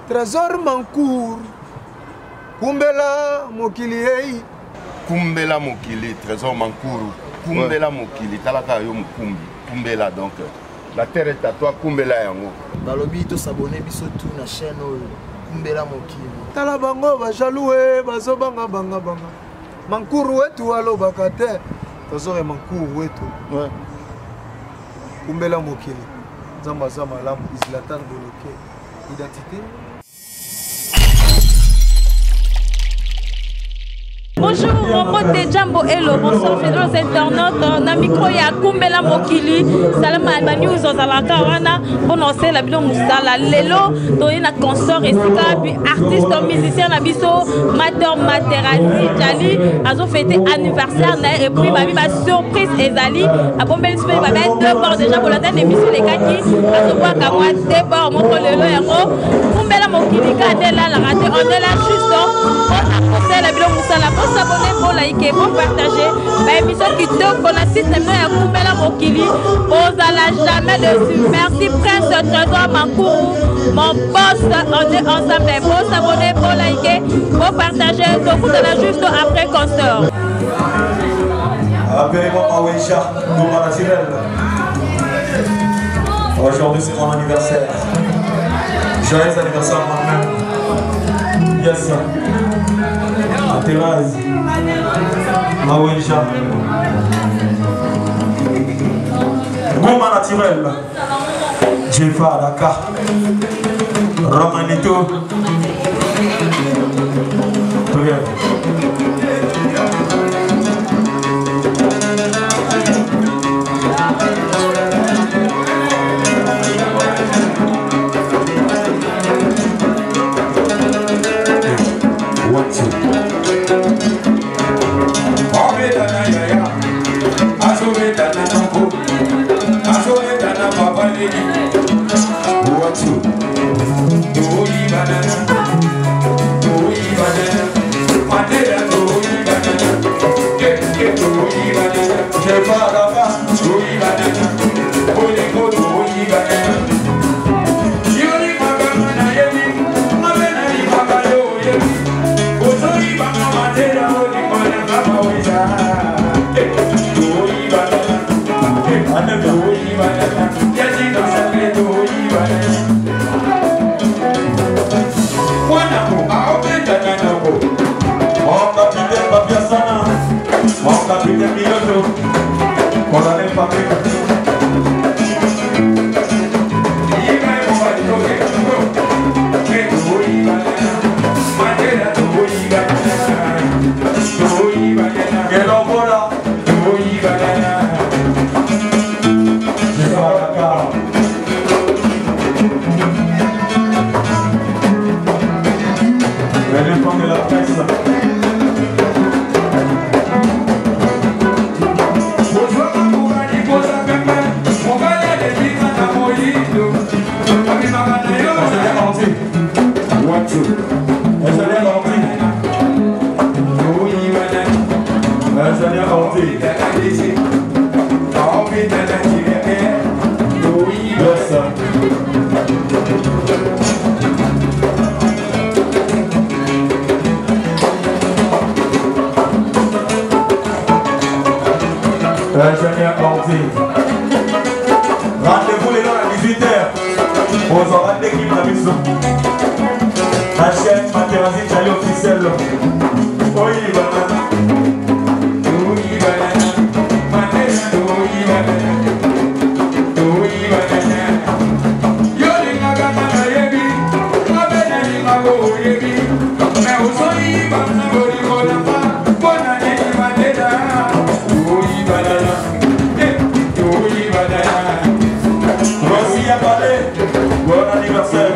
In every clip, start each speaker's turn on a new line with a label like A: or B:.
A: Trésor Mancour, Kumbela Mokili,
B: Kumbela Mokili, Trésor Mancour, Kumbela Mokili, Talaka Yom Kumbi, Kumbela donc. La terre est à toi, Kumbela Yango.
C: Balobi to s'abonner biso tout na chaîne Kumbela Mokili.
A: Talabango ba jaloué, bazo banga banga banga. Mancour wetu alo bakate. Trésor Mancour wetu.
C: Ouais.
A: Kumbela Mokili. Zamba zama lam Islatan bloqué. Identité.
D: Bonjour, mon pote Jambo Hello, bonsoir fidèles internautes. Na micro ya Kumbela Mokili, salam à news ozalaka wana, prononcer la bino musala lelo, toye na consort esika puis artiste musicien na biso, Mater Materazzi Jali, azo fêté anniversaire na et puis babi ba surprise ezali, a bombel spé ba mettre deux bords déjà pour la tête émission les kaki, azo kwa ka moi deux bords montre lelo yango, Kumbela Mokili ka la raté, on est là juste c'est la bino musala. Pour s'abonner, pour liker, pour partager. Ma émission qui te connaît, si c'est à Kumbela Mokili, on n'a jamais dessus. Merci Prince Trésor Mancour, mon boss. On est ensemble. Pour s'abonner, pour liker, pour partager. Donc vous allez juste après concert.
E: Appelez-moi Aouécha, Douma Naturel. Aujourd'hui c'est mon anniversaire. Joyeux anniversaire moi-même. Yes. Thérèse, Maouécha, Gouma Naturel, Jefa Dakar, Romanito, rendez-vous les gens à 18h. On aura l'équipe de la maison. La chaîne Materazzi Jali officielle. Oui, banana. Oui, banana. Materazzi, oui, banana. Oui, banana. Yo, les gars, yebi. Ma belle, les mago, yebi. Mais où sont les banana, boligola, bonne année, banana. Oui, banana. Oui, banana. Voici à parler. Bon anniversaire.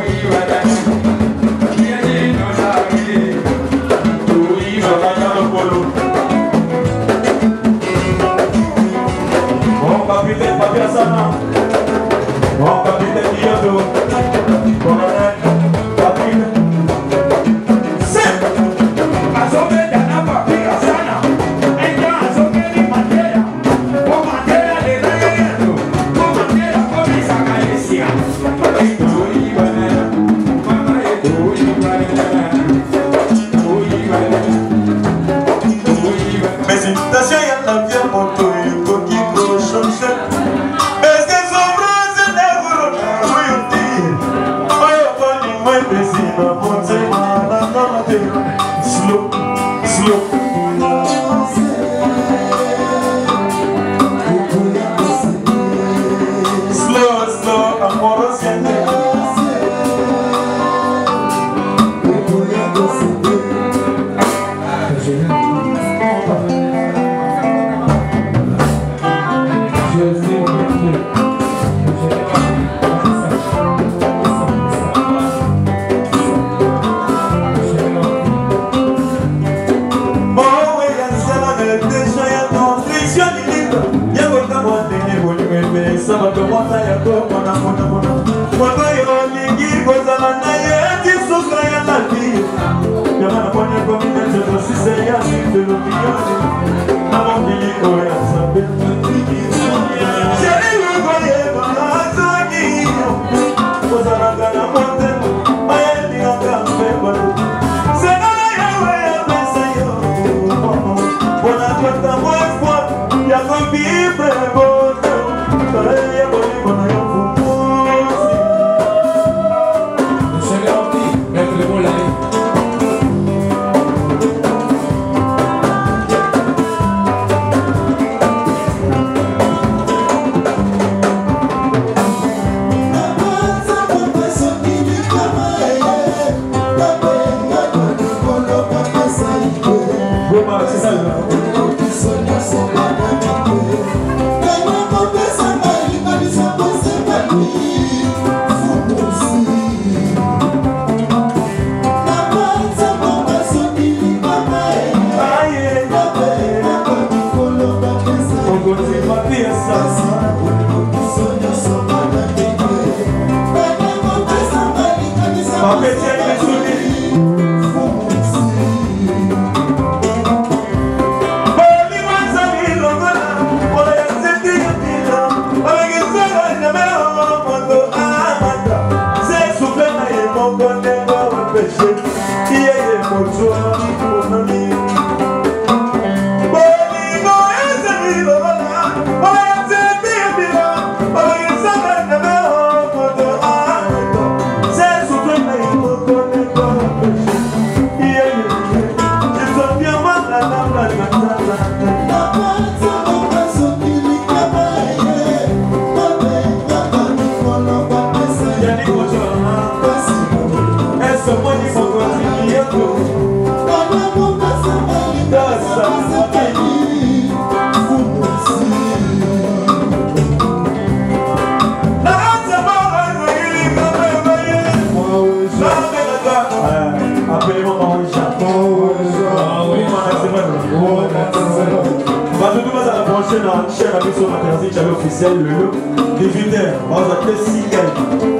E: officiel le 18h, on va faire 6 gars,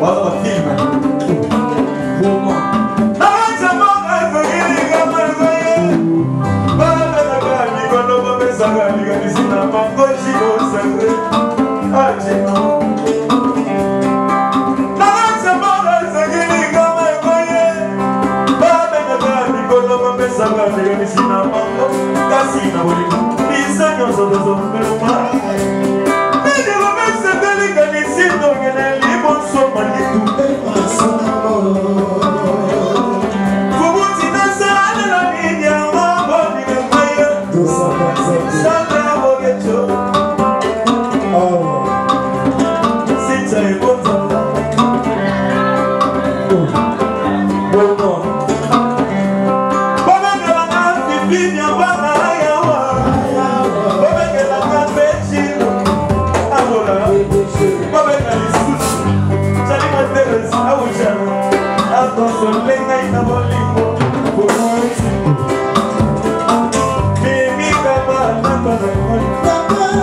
E: on va faire film. Pour moi.
F: Papa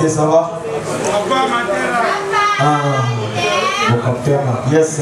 E: Santé, ça va? Ah, bon capteur, yes.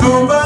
E: Tuba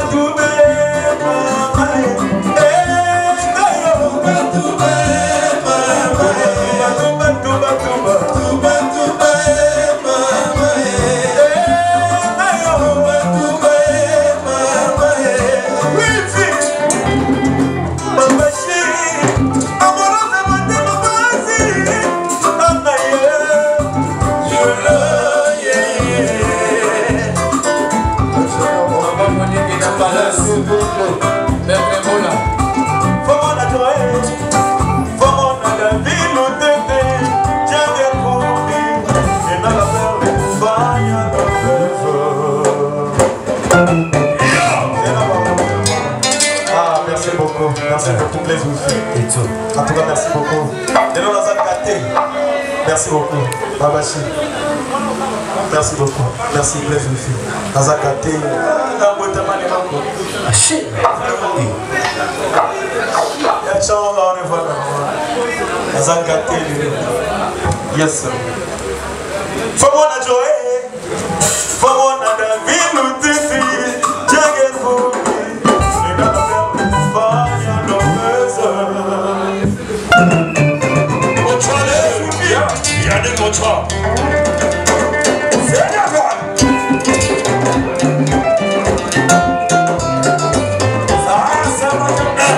E: En tout cas, merci beaucoup. Et nous, merci beaucoup. Babachi. Merci beaucoup. Merci, plaisir de filles. Nazakate. Yes, sir. Famona Joe. Famona David Lutifi. Jagged Food. Il y a des contrats. C'est d'accord. Ça va comme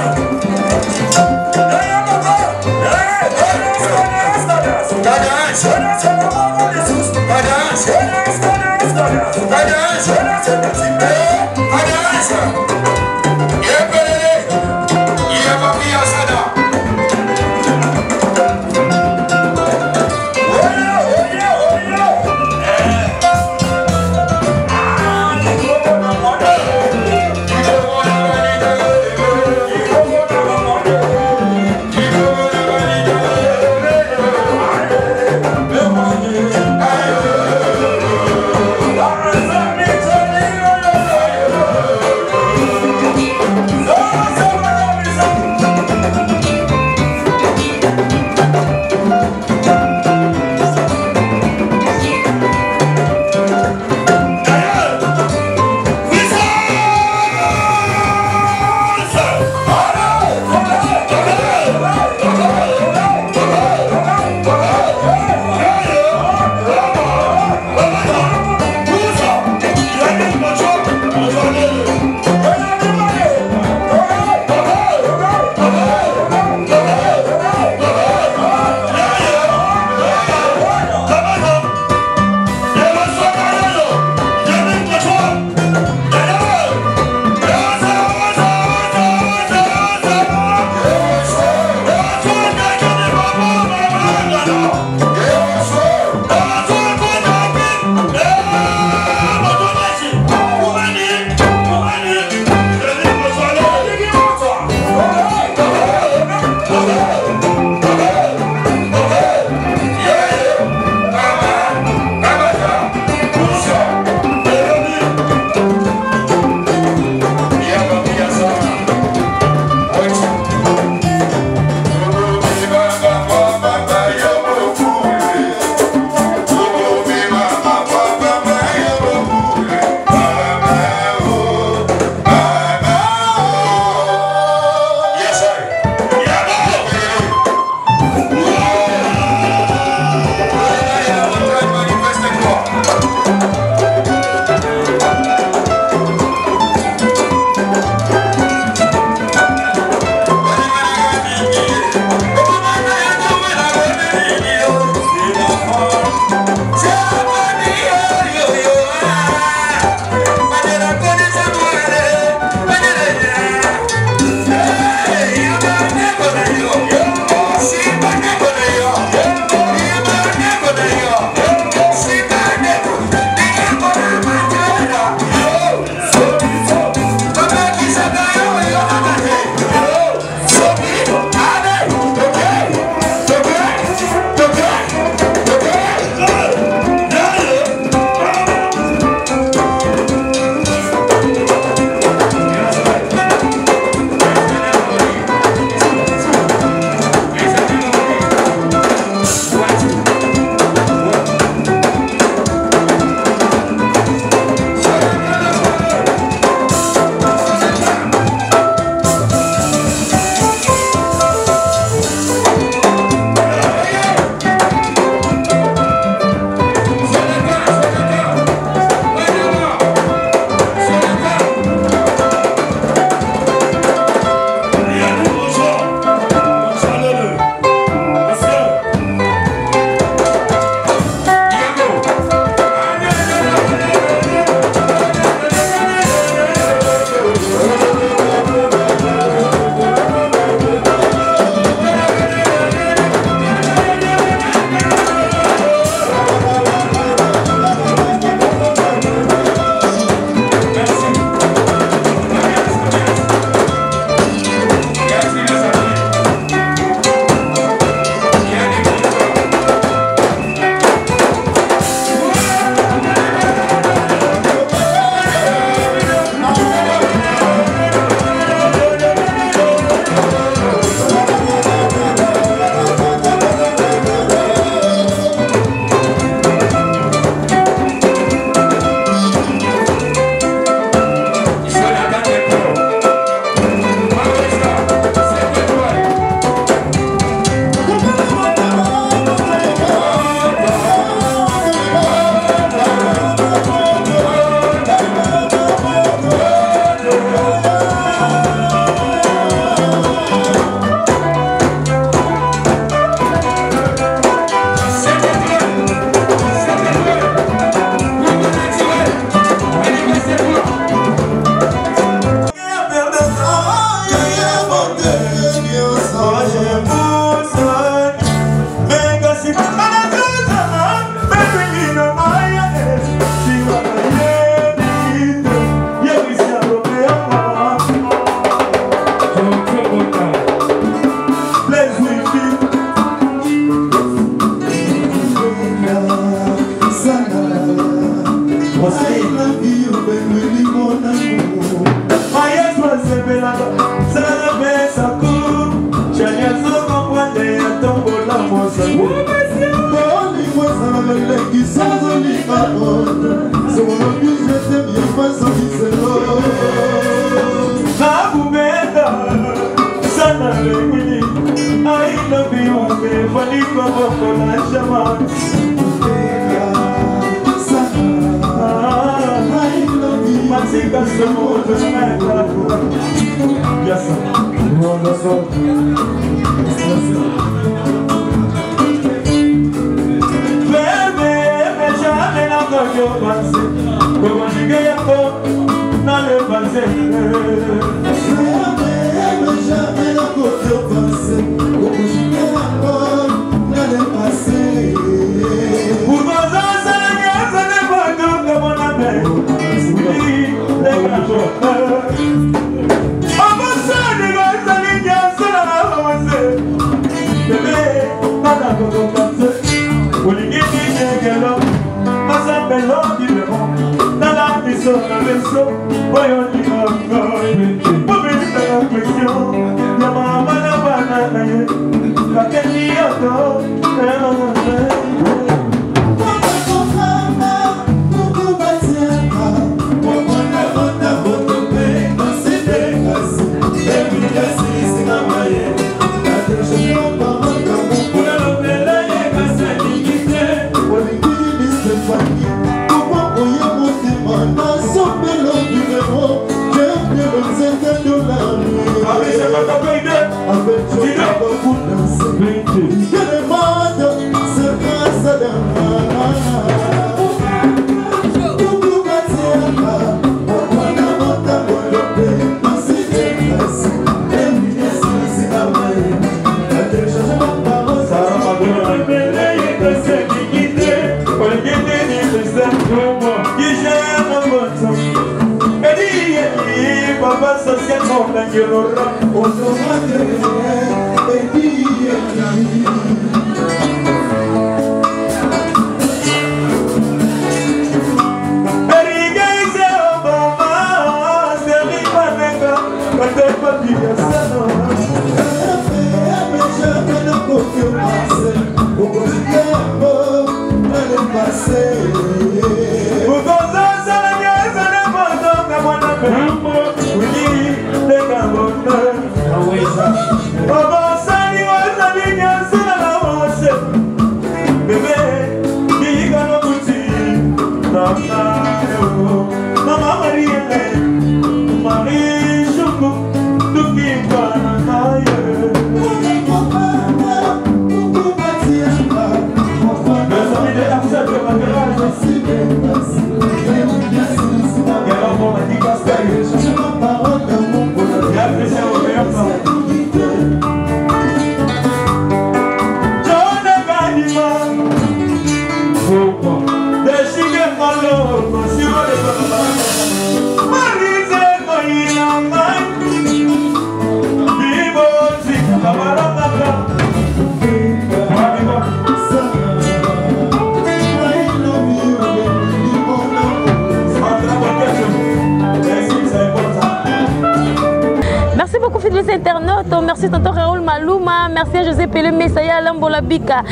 D: Internautes, merci tonton Raoul Malouma, merci à José Pelé Messaya Lambola Bika,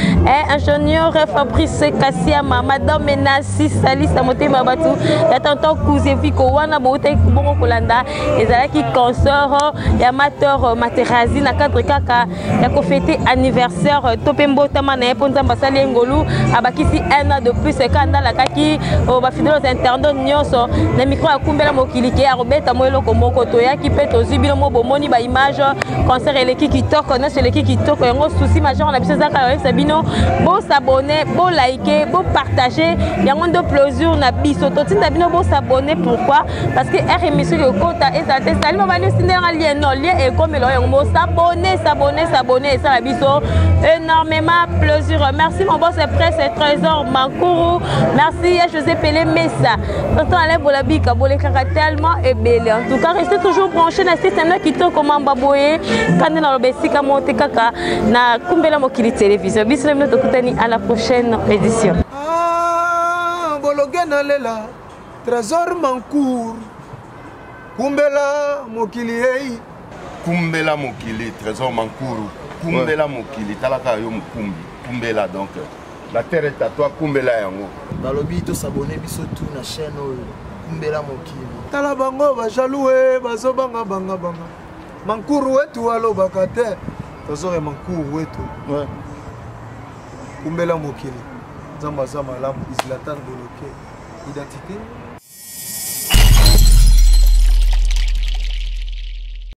D: ingénieur Fabrice Kassiama, madame Menassi Salis Samote Mabatu, ya tonton Kouzeviko Wana Bote Bongo Kolanda, ezalaki consort, ya amateur Materazzi na cadre kaka, ya ko fêter anniversaire Topembo Tamana Ponza Basali Ngolu, abakisi 1 an de plus kanda la kaki au ba fidèles internautes nyonso, na micro ya kumbela mokili ke Robert Moelo Komoko toya ki peto zibilo mo bomoni ba image concert eleki kitoko na seleki kitoko yango souci majeur na biso zaka yo sabino bo s'abonner bo liker bo partager yango ndo plaisir na biso totinda bino bo s'abonner pourquoi parce que r émission ko kota ezate salimo bani sindera lien non lien et comme lo yango s'abonner et ça la biso énormément plaisir. Merci mon boss presse trésor Mankuru, merci à José Pelé Messa tonton Alain Bolabika bolekaka tellement et belle en tout cas restez toujours branchés na système là kitoko comment baboye quand na lobesika monte kaka na kumbela mokili télévision biso mino tokutani à la prochaine édition.
A: Bologena lela trésor Mankuru kumbela mokili hey
B: kumbela mokili trésor Mankuru kumbela mokili talaka yo mukumbi kumbela donc la terre est à toi kumbela yango
C: balobi to s'abonner biso tout na chaîne oyo kumbela mokili
A: tala bango bajaloue bazobanga banga banga mankuru wetu alobaka te tozore mankuru wetu kumbela mokili nzambe aza malamu islatan boloke identité